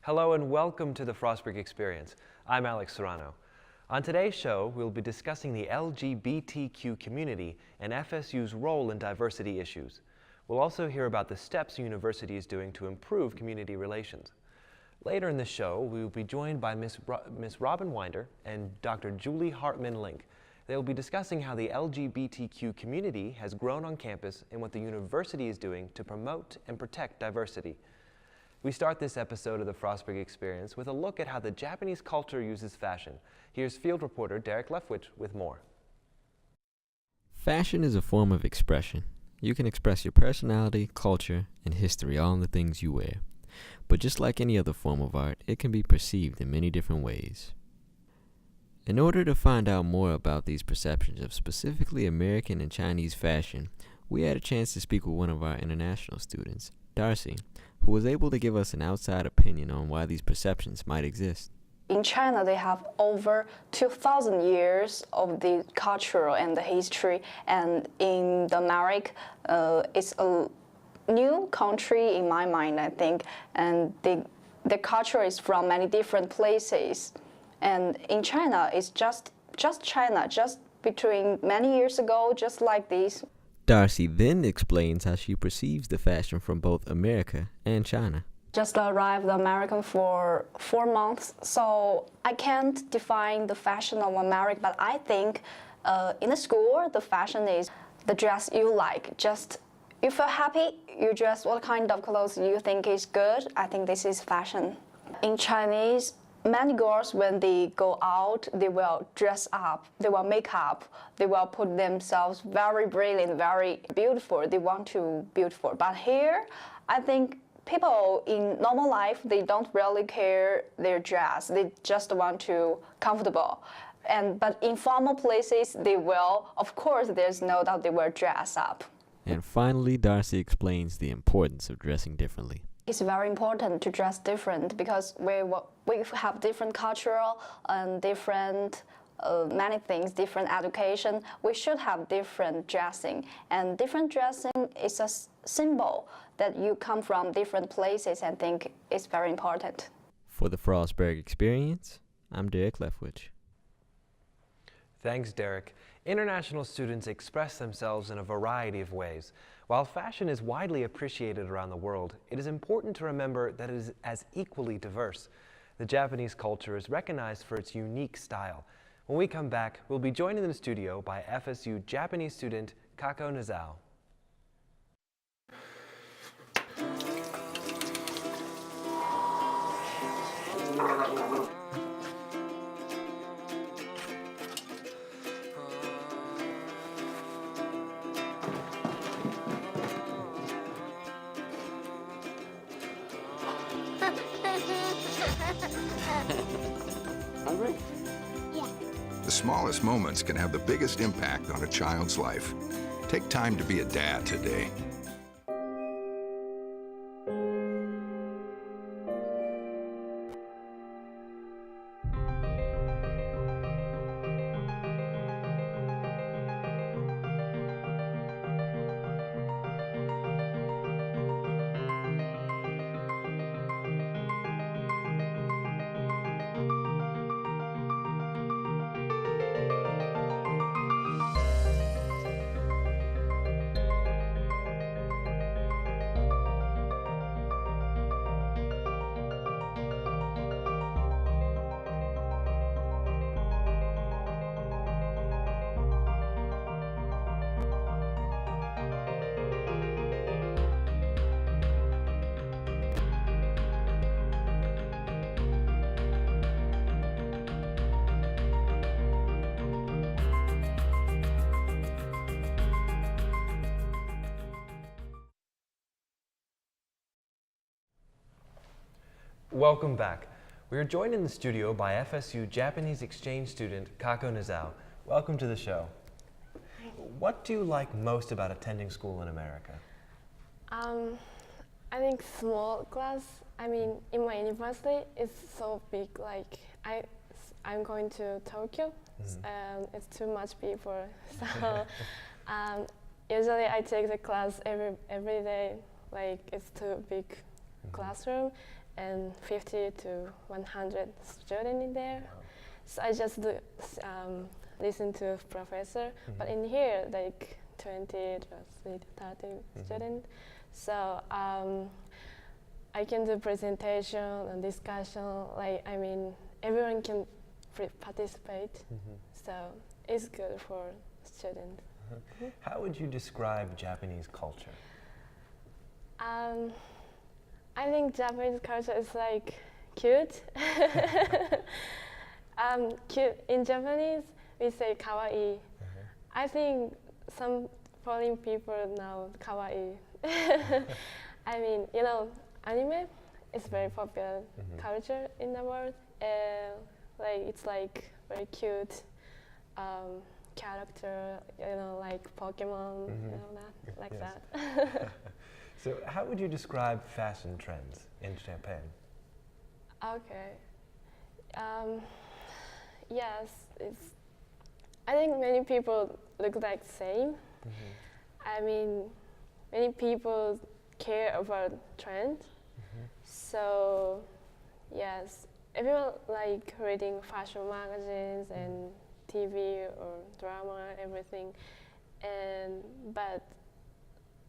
Hello and welcome to the Frostburg Experience. I'm Alex Serrano. On today's show, we'll be discussing the LGBTQ community and FSU's role in diversity issues. We'll also hear about the steps the university is doing to improve community relations. Later in the show, we will be joined by Ms. Robin Wynder and Dr. Julie Hartman-Linck. They will be discussing how the LGBTQ community has grown on campus and what the university is doing to promote and protect diversity. We start this episode of the Frostburg Experience with a look at how the Japanese culture uses fashion. Here's field reporter Derek Lefwich with more. Fashion is a form of expression. You can express your personality, culture, and history all in the things you wear. But just like any other form of art, it can be perceived in many different ways. In order to find out more about these perceptions of specifically American and Chinese fashion, we had a chance to speak with one of our international students, Darcy, who was able to give us an outside opinion on why these perceptions might exist. In China, they have over 2,000 years of the cultural and the history, and in the America, it's a new country in my mind, I think, and the culture is from many different places. And in China, it's just China, just between many years ago, just like this. Darcy then explains how she perceives the fashion from both America and China. Just arrived American for 4 months, so I can't define the fashion of America, but I think in the school, the fashion is the dress you like. Just you feel happy, you dress what kind of clothes you think is good. I think this is fashion. In Chinese, many girls, when they go out, they will dress up, they will make up, they will put themselves very brilliant, very beautiful. They want to be beautiful. But here, I think people in normal life, they don't really care their dress. They just want to comfortable. But in formal places, they will, of course, there's no doubt they will dress up. And finally, Darcy explains the importance of dressing differently. It's very important to dress different because we have different cultural and different many things, different education. We should have different dressing, and different dressing is a symbol that you come from different places, and think it's very important. For the Frostburg Experience, I'm Derek Lefwich. Thanks, Derek. International students express themselves in a variety of ways. While fashion is widely appreciated around the world, it is important to remember that it is as equally diverse. The Japanese culture is recognized for its unique style. When we come back, we'll be joined in the studio by FSU Japanese student Kano Nozao. Hungry? Yeah. The smallest moments can have the biggest impact on a child's life. Take time to be a dad today. Welcome back. We are joined in the studio by FSU Japanese exchange student Kano Nozao. Welcome to the show. What do you like most about attending school in America? I think small class. I mean, in my university, it's so big. Like I'm going to Tokyo, and it's too much people. So usually I take the class every day. Like it's too big classroom, and 50 to 100 students in there. So I just listen to professor, but in here like 20 to 30 students. So I can do presentation and discussion. Like I mean, everyone can participate. So it's good for students. How would you describe Japanese culture? I think Japanese culture is like cute. Cute. In Japanese, we say kawaii. I think some foreign people know kawaii. I mean, you know, anime is very popular culture in the world. Like it's like very cute character, you know, like Pokemon, you know that, like that. So how would you describe fashion trends in Japan? Okay. Yes, I think many people look like same. I mean, many people care about trends. So, yes, everyone like reading fashion magazines and TV or drama, everything. But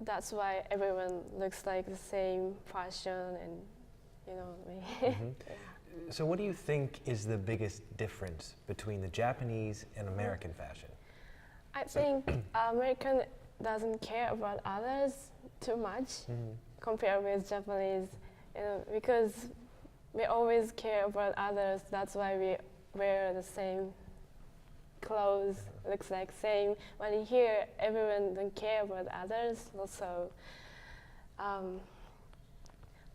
that's why everyone looks like the same fashion and, you know what I mean? So what do you think is the biggest difference between the Japanese and American fashion? I think American doesn't care about others too much compared with Japanese, you know, because we always care about others. That's why we wear the same clothes, looks like same. But in here, everyone don't care about others. Also, I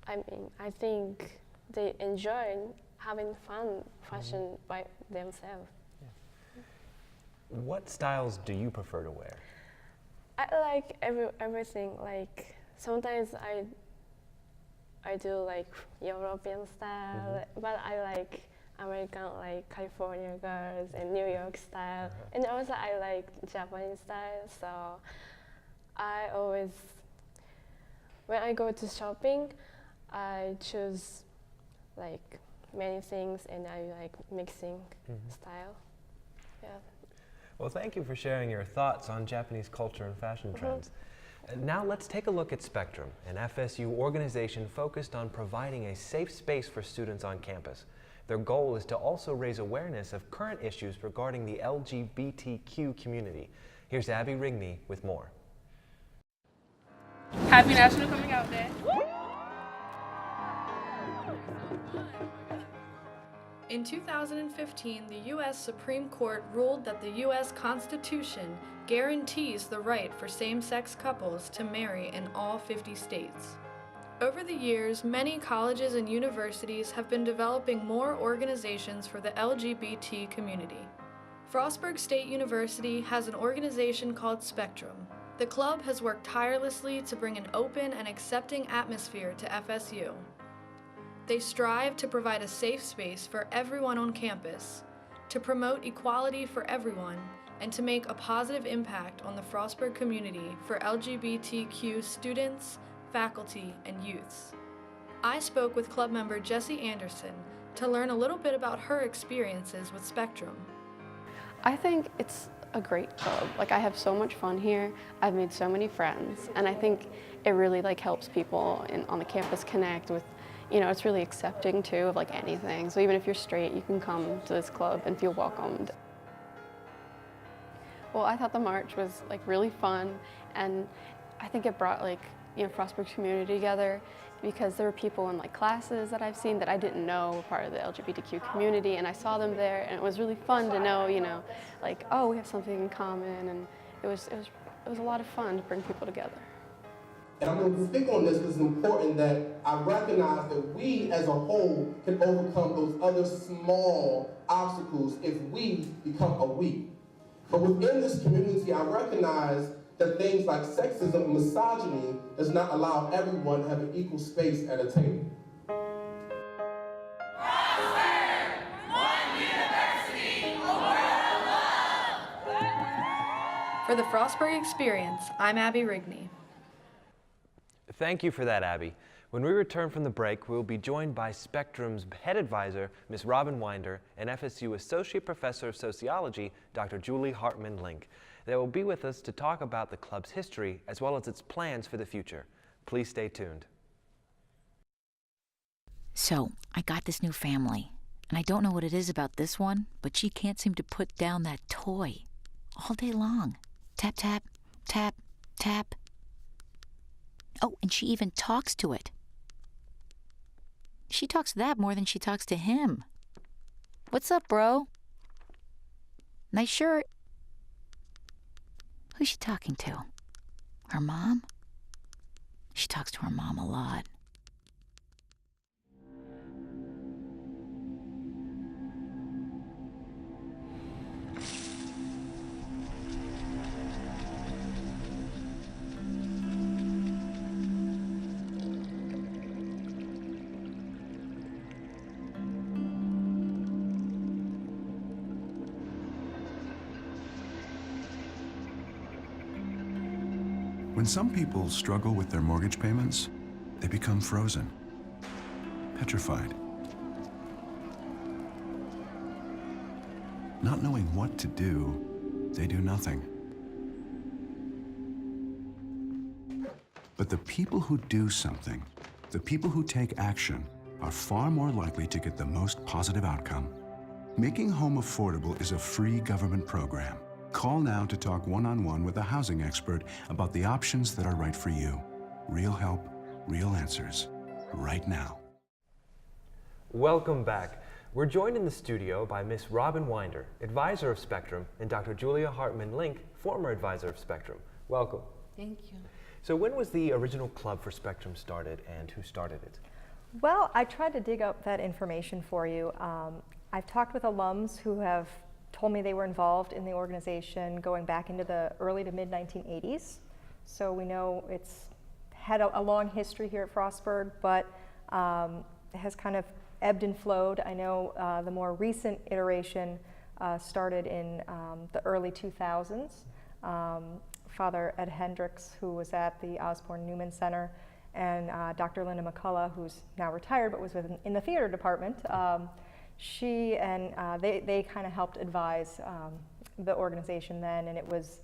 mean, I think they enjoy having fun fashion by themselves. What styles do you prefer to wear? I like everything. Like sometimes I do like European style, but I like American, like California girls and New York style, and also I like Japanese style. So I always, when I go to shopping, I choose like many things, and I like mixing style. Yeah. Well, thank you for sharing your thoughts on Japanese culture and fashion trends. Now let's take a look at Spectrum, an FSU organization focused on providing a safe space for students on campus. Their goal is to also raise awareness of current issues regarding the LGBTQ community. Here's Abby Rigney with more. Happy National Coming Out Day. In 2015, the U.S. Supreme Court ruled that the U.S. Constitution guarantees the right for same-sex couples to marry in all 50 states. Over the years, many colleges and universities have been developing more organizations for the LGBT community. Frostburg State University has an organization called Spectrum. The club has worked tirelessly to bring an open and accepting atmosphere to FSU. They strive to provide a safe space for everyone on campus, to promote equality for everyone, and to make a positive impact on the Frostburg community for LGBTQ students, faculty, and youths. I spoke with club member Jessie Anderson to learn a little bit about her experiences with Spectrum. I think it's a great club. Like, I have so much fun here. I've made so many friends, and I think it really helps people on the campus connect with, you know, it's really accepting too of anything. So even if you're straight, you can come to this club and feel welcomed. Well, I thought the march was really fun, and I think it brought Frostburg's community together, because there were people in classes that I've seen that I didn't know were part of the LGBTQ community, and I saw them there, and it was really fun to know, oh, we have something in common, and it was a lot of fun to bring people together. And I'm going to speak on this because it's important that I recognize that we as a whole can overcome those other small obstacles if we become a we. But within this community, I recognize that things like sexism and misogyny does not allow everyone to have an equal space at a table. For the Frostburg Experience, I'm Abby Rigney. Thank you for that, Abby. When we return from the break, we'll be joined by Spectrum's head advisor, Ms. Robin Wynder, and FSU Associate Professor of Sociology, Dr. Julie Hartman-Linck. They will be with us to talk about the club's history as well as its plans for the future. Please stay tuned. So, I got this new family, and I don't know what it is about this one, but she can't seem to put down that toy all day long. Tap, tap, tap, tap. Oh, and she even talks to it. She talks to that more than she talks to him. What's up, bro? Nice shirt. Who's she talking to? Her mom? She talks to her mom a lot. When some people struggle with their mortgage payments, they become frozen, petrified. Not knowing what to do, they do nothing. But the people who do something, the people who take action, are far more likely to get the most positive outcome. Making home affordable is a free government program. Call now to talk one-on-one with a housing expert about the options that are right for you. Real help, real answers, right now. Welcome back. We're joined in the studio by Ms. Robin Wynder, advisor of Spectrum, and Dr. Julia Hartman-Linck, former advisor of Spectrum. Welcome. Thank you. So when was the original club for Spectrum started, and who started it? Well, I tried to dig up that information for you. I've talked with alums who have told me they were involved in the organization going back into the early to mid 1980s. So we know it's had a long history here at Frostburg, but it has kind of ebbed and flowed. I know the more recent iteration started in the early 2000s. Father Ed Hendricks, who was at the Osborne Newman Center, and Dr. Linda McCullough, who's now retired but was in the theater department. She and they kind of helped advise the organization then, and it was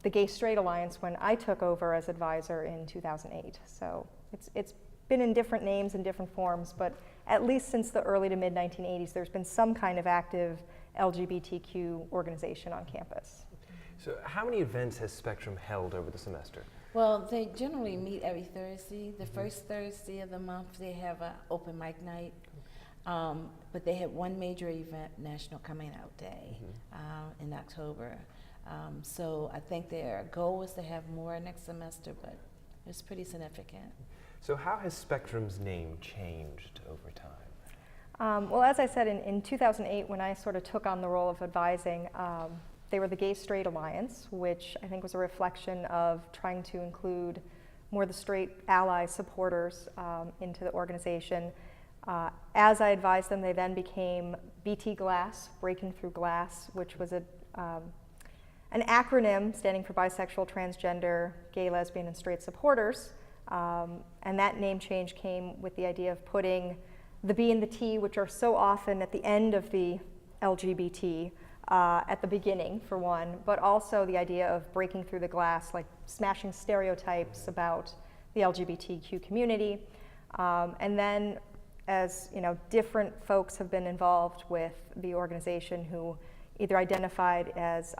the Gay Straight Alliance when I took over as advisor in 2008. So it's been in different names and different forms, but at least since the early to mid 1980s, there's been some kind of active LGBTQ organization on campus. So how many events has Spectrum held over the semester? Well, they generally meet every Thursday. The first Thursday of the month, they have an open mic night. But they had one major event, National Coming Out Day, in October. So I think their goal was to have more next semester, but it's pretty significant. So how has Spectrum's name changed over time? Well, as I said, in 2008, when I sort of took on the role of advising, they were the Gay Straight Alliance, which I think was a reflection of trying to include more of the straight ally supporters into the organization. As I advised them, they then became BT Glass, Breaking Through Glass, which was an acronym standing for bisexual, transgender, gay, lesbian, and straight supporters. And that name change came with the idea of putting the B and the T, which are so often at the end of the LGBT, at the beginning, for one, but also the idea of breaking through the glass, like smashing stereotypes about the LGBTQ community. And then, as you know, different folks have been involved with the organization who either identified as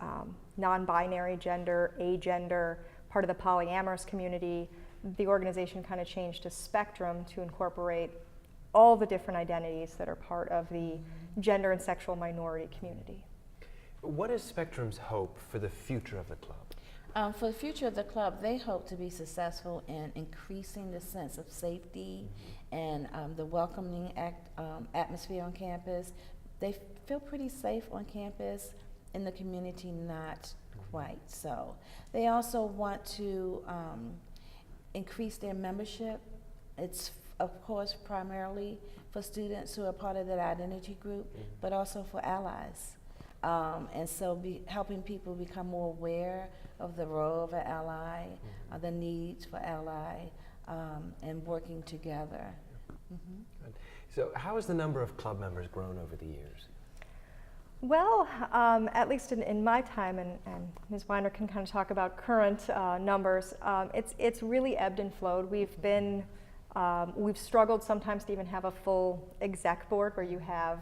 non-binary gender, agender, part of the polyamorous community. The organization kind of changed to Spectrum to incorporate all the different identities that are part of the gender and sexual minority community. What is Spectrum's hope for the future of the club? For the future of the club, they hope to be successful in increasing the sense of safety and the welcoming atmosphere on campus. They feel pretty safe on campus. In the community, not quite so. They also want to increase their membership. It's, of course, primarily for students who are part of that identity group, but also for allies. And so helping people become more aware of the role of an ally, the needs for ally, and working together. Mm-hmm. Good. So how has the number of club members grown over the years? Well, at least in my time, and Ms. Wynder can kind of talk about current numbers, it's really ebbed and flowed. We've struggled sometimes to even have a full exec board where you have,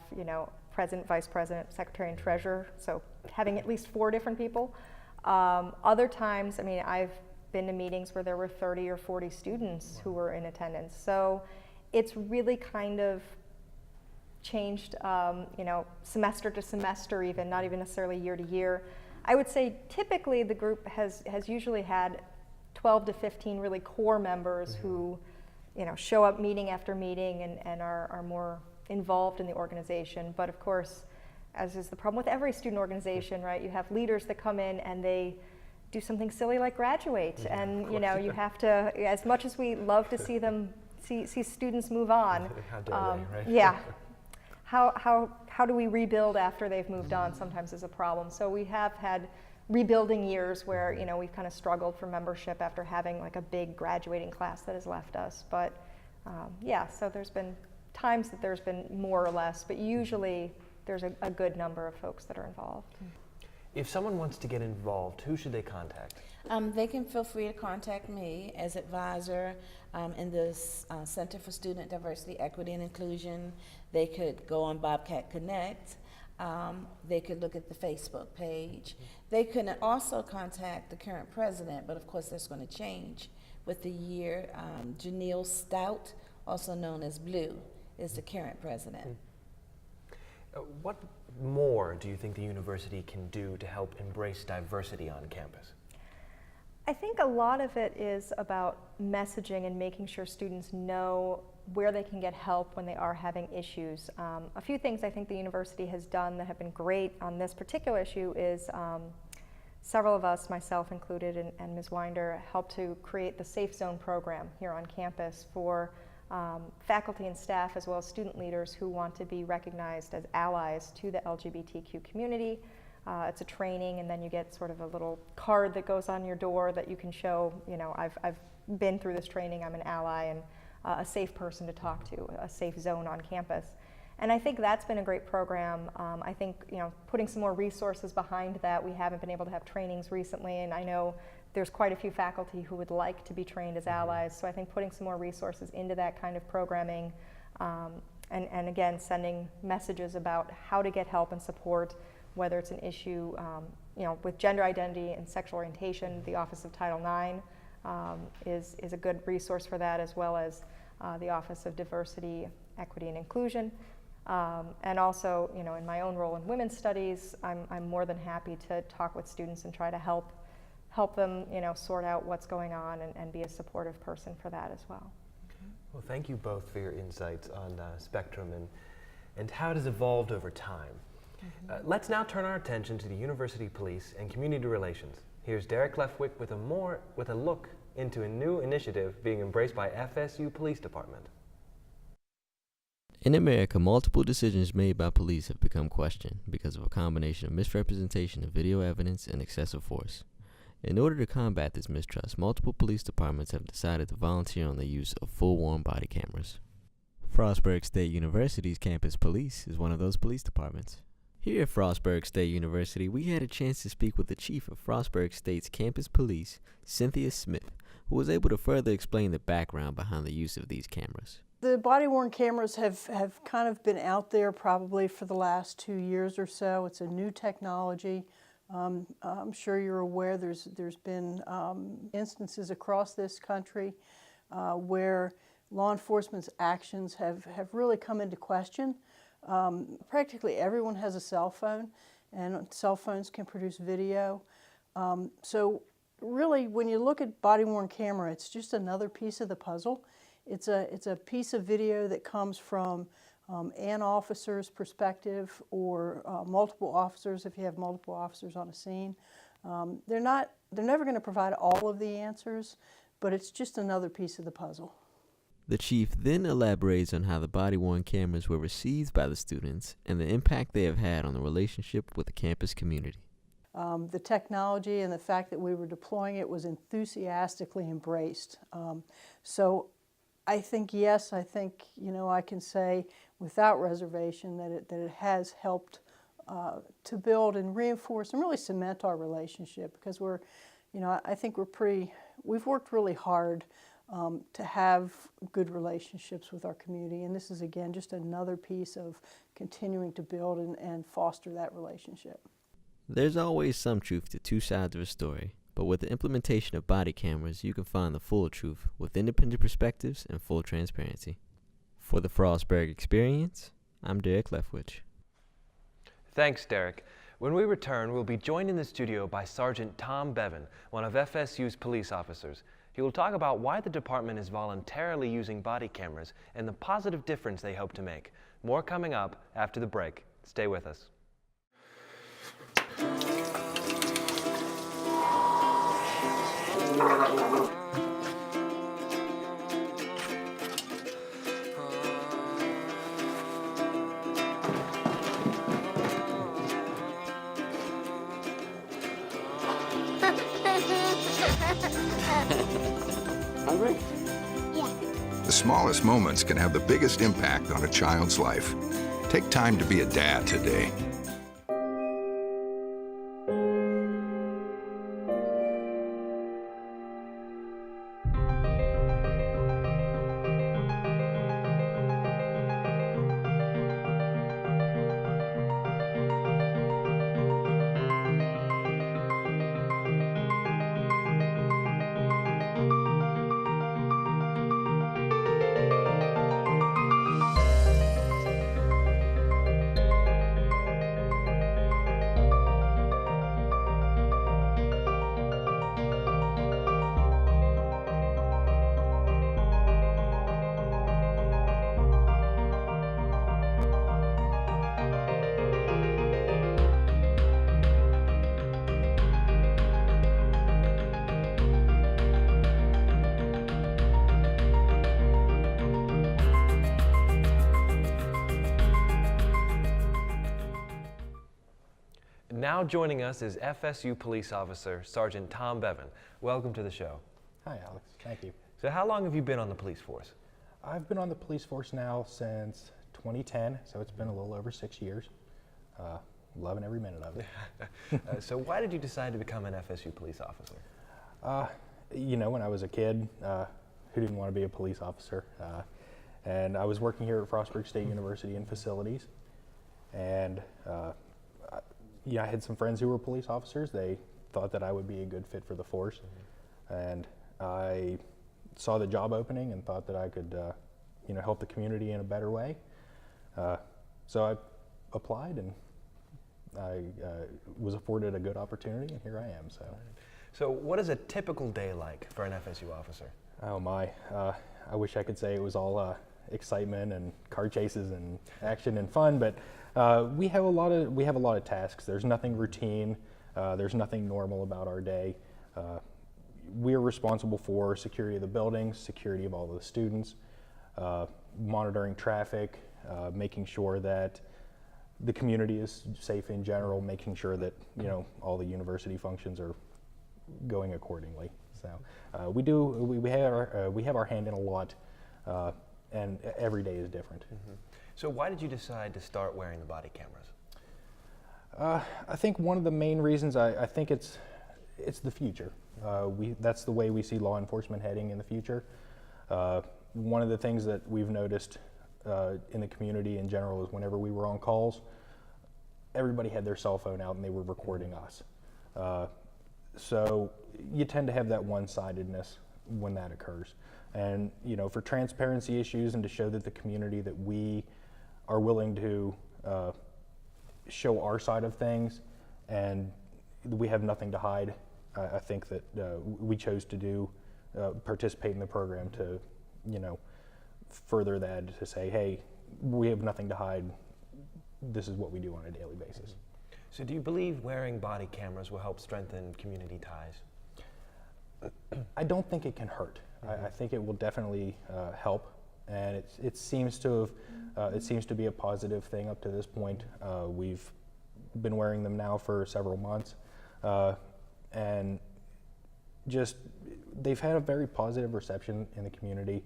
president, vice president, secretary, and treasurer, so having at least 4 different people. Other times, I've been to meetings where there were 30 or 40 students who were in attendance. So it's really kind of changed, semester to semester even, not even necessarily year to year. I would say typically the group has usually had 12 to 15 really core members who, show up meeting after meeting and are more involved in the organization. But of course, as is the problem with every student organization, right, you have leaders that come in and they do something silly like graduate, and you have to, as much as we love to see them, see students move on. How dare they, right? Yeah. How do we rebuild after they've moved on sometimes is a problem. So we have had rebuilding years where we've kind of struggled for membership after having like a big graduating class that has left us. But so there's been times that there's been more or less, but usually there's a good number of folks that are involved. If someone wants to get involved, who should they contact? They can feel free to contact me as advisor in the Center for Student Diversity, Equity, and Inclusion. They could go on Bobcat Connect. They could look at the Facebook page. They can also contact the current president, but of course that's going to change with the year. Janelle Stout, also known as Blue, is the current president. What more do you think the university can do to help embrace diversity on campus? I think a lot of it is about messaging and making sure students know where they can get help when they are having issues. A few things I think the university has done that have been great on this particular issue is several of us, myself included, and Ms. Wynder, helped to create the Safe Zone program here on campus for faculty and staff as well as student leaders who want to be recognized as allies to the LGBTQ community. It's a training, and then you get sort of a little card that goes on your door that you can show, I've been through this training, I'm an ally, and a safe person to talk to, a safe zone on campus. And I think that's been a great program. I think, putting some more resources behind that. We haven't been able to have trainings recently, and I know there's quite a few faculty who would like to be trained as allies, so I think putting some more resources into that kind of programming, and again, sending messages about how to get help and support, whether it's an issue with gender identity and sexual orientation. The Office of Title IX is a good resource for that, as well as the Office of Diversity, Equity, and Inclusion. And also, in my own role in women's studies, I'm more than happy to talk with students and try to help them, sort out what's going on and be a supportive person for that as well. Well, thank you both for your insights on Spectrum and how it has evolved over time. Let's now turn our attention to the University Police and Community Relations. Here's Derek Lefwick with a look into a new initiative being embraced by FSU Police Department. In America, multiple decisions made by police have become questioned because of a combination of misrepresentation of video evidence and excessive force. In order to combat this mistrust, multiple police departments have decided to volunteer on the use of full-worn body cameras. Frostburg State University's campus police is one of those police departments. Here at Frostburg State University, we had a chance to speak with the chief of Frostburg State's campus police, Cynthia Smith, who was able to further explain the background behind the use of these cameras. The body-worn cameras have kind of been out there probably for the last 2 years or so. It's a new technology. I'm sure you're aware there's been instances across this country where law enforcement's actions have really come into question. Practically everyone has a cell phone, and cell phones can produce video. So really, when you look at body-worn camera, it's just another piece of the puzzle. It's a piece of video that comes from an officer's perspective, or multiple officers if you have multiple officers on a scene. They're never going to provide all of the answers, but it's just another piece of the puzzle. The chief then elaborates on how the body-worn cameras were received by the students and the impact they have had on the relationship with the campus community. The technology and the fact that we were deploying it was enthusiastically embraced. So I think, yes, I think, I can say without reservation that it has helped to build and reinforce and really cement our relationship, because I think we've worked really hard to have good relationships with our community, and this is, again, just another piece of continuing to build and foster that relationship. There's always some truth to two sides of a story, but with the implementation of body cameras, you can find the full truth with independent perspectives and full transparency. For the Frostburg Experience, I'm Derek Leftwich. Thanks, Derek. When we return, we'll be joined in the studio by Sergeant Tom Bevans, one of FSU's police officers. He will talk about why the department is voluntarily using body cameras and the positive difference they hope to make. More coming up after the break. Stay with us. Hungry? The smallest moments can have the biggest impact on a child's life. Take time to be a dad today. Now joining us is FSU Police Officer Sergeant Tom Bevans. Welcome to the show. Hi, Alex. Thank you. So how long have you been on the police force? I've been on the police force now since 2010, so it's been a little over 6 years. Loving every minute of it. So why did you decide to become an FSU police officer? When I was a kid, who didn't want to be a police officer? And I was working here at Frostburg State University in facilities, and I had some friends who were police officers. They thought that I would be a good fit for the force, and I saw the job opening and thought that I could, help the community in a better way. So I applied, and I was afforded a good opportunity, and here I am. So what is a typical day like for an FSU officer? Oh my! I wish I could say it was all excitement and car chases and action and fun, but we have a lot of tasks. There's nothing routine. There's nothing normal about our day. We're responsible for security of the buildings, security of all of the students, monitoring traffic, making sure that the community is safe in general, making sure that all the university functions are going accordingly. So we have our hand in a lot, and every day is different. Mm-hmm. So why did you decide to start wearing the body cameras? I think one of the main reasons, I think it's the future. That's the way we see law enforcement heading in the future. One of the things that we've noticed in the community in general is whenever we were on calls, everybody had their cell phone out and they were recording us. So you tend to have that one-sidedness when that occurs. And for transparency issues and to show that the community that we are willing to show our side of things and we have nothing to hide, I think that we chose to participate in the program to further that, to say, hey, we have nothing to hide. This is what we do on a daily basis. So do you believe wearing body cameras will help strengthen community ties? I don't think it can hurt. I think it will definitely help, and it seems to be a positive thing up to this point. We've been wearing them now for several months. and just they've had a very positive reception in the community.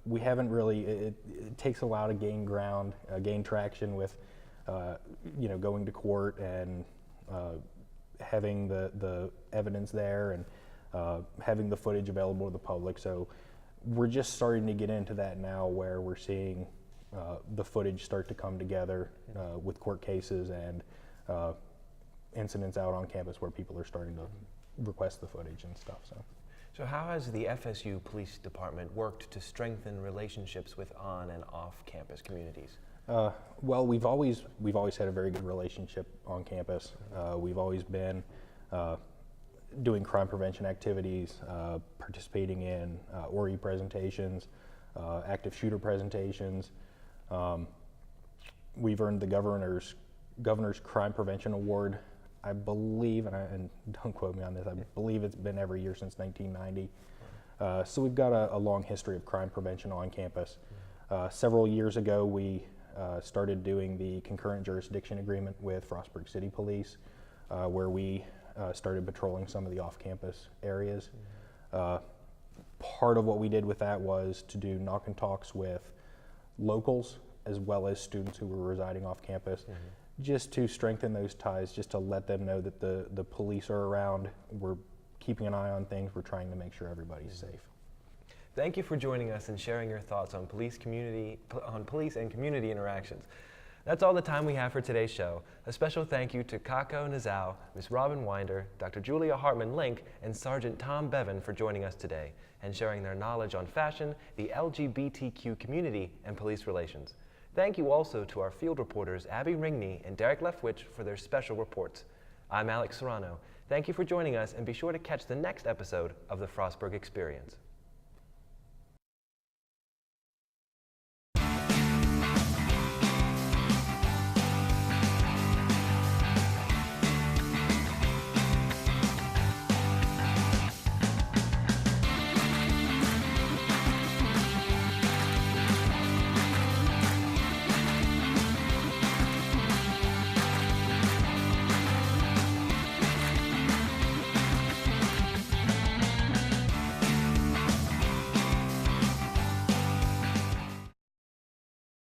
We haven't really, it takes a while to gain ground, gain traction with, going to court and having the evidence there and having the footage available to the public. So we're just starting to get into that now, where we're seeing the footage start to come together with court cases and incidents out on campus where people are starting to request the footage and stuff. So how has the FSU Police Department worked to strengthen relationships with on and off campus communities? Well, we've always had a very good relationship on campus. We've always been doing crime prevention activities, participating in ORI presentations, active shooter presentations. We've earned the Governor's Crime Prevention Award, I believe, and don't quote me on this, I believe it's been every year since 1990. So we've got a long history of crime prevention on campus. Several years ago, we started doing the concurrent jurisdiction agreement with Frostburg City Police, where we started patrolling some of the off-campus areas. Part of what we did with that was to do knock and talks with locals as well as students who were residing off campus, just to strengthen those ties, just to let them know that the police are around, we're keeping an eye on things, we're trying to make sure everybody's safe. Thank you for joining us and sharing your thoughts on police and community interactions. That's all the time we have for today's show. A special thank you to Kano Nozao, Ms. Robin Wynder, Dr. Julia Hartman-Linck, and Sergeant Tom Bevans for joining us today and sharing their knowledge on fashion, the LGBTQ community, and police relations. Thank you also to our field reporters Abby Ringney and Derek Lefwich for their special reports. I'm Alex Serrano. Thank you for joining us, and be sure to catch the next episode of the Frostburg Experience.